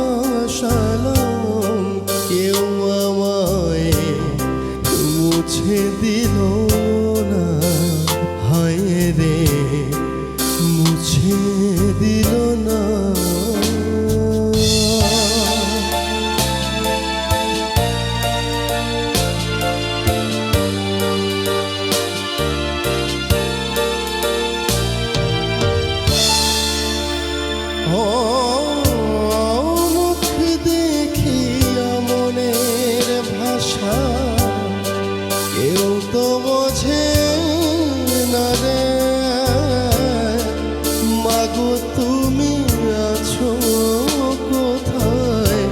ভাসালাম কেউ আমায় মুছে দিল না, হায় রে মুছে দিল না। মুখ দেখিয়া মনের ভাষা কেউ তো বোঝে না রে, মাগো তুমি আছো কোথায়,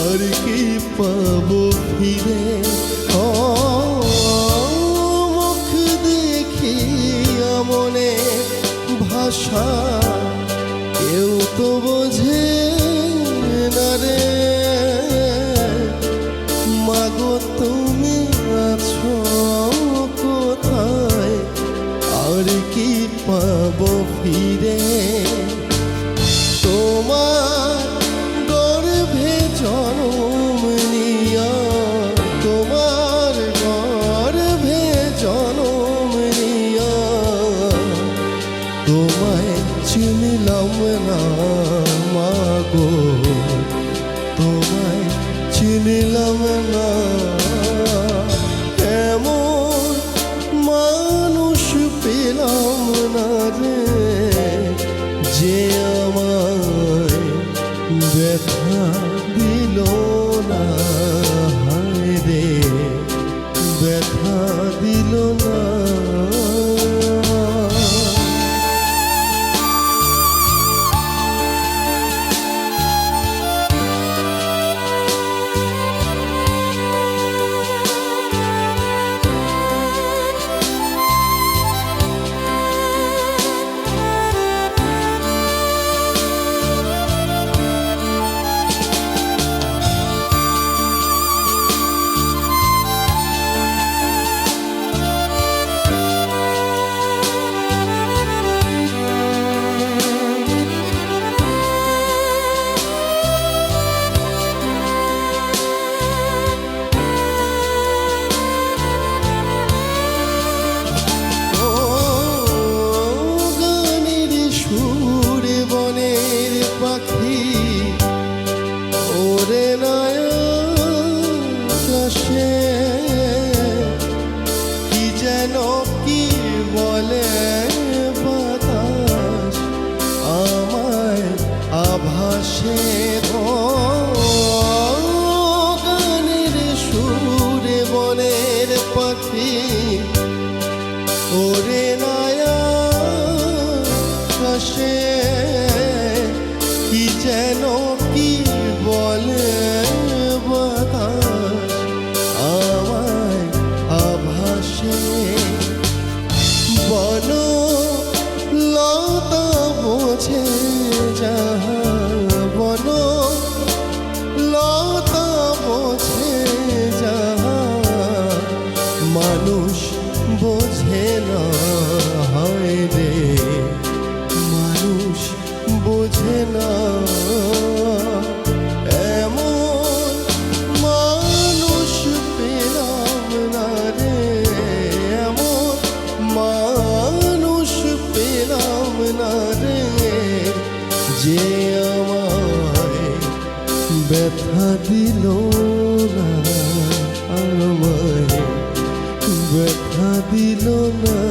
আর কি পাবো ফিরে। মুখ দেখিয়া মনের ভাষা কেউ তো বোঝে না রে, মাগো তুমি আছো কোথায়, আর কি পাবো ফিরে। তোমার গর্ভে জন্ম নিয়া, তোমার গর্ভে জন্ম নিয়া, তোমায় চিনলাম না মাগো, তোমায় চিনলাম না। এমন মানুষ পেলাম না রে, যে আমায় ব্যথা দিল না, হায় রে ব্যথা দিল না। ওরে নয়ন কি যেন কি বলে বাতাস, আমায় আভাসে গানের সুরে বনের পাখি। ওরে নয়ন কি যেন কি বলে বাতাস, আমায় আভাসে। বন লতা বোঝে যাহা, বন লতা বোঝে যাহা, মানুষ বোঝে না, হায় রে মানুষ বোঝে না। এমন মানুষ পেলাম না রে, এমন মানুষ পেলাম না রে, যে আমায় ব্যথা দিল না, আমায় ব্যথা দিল না।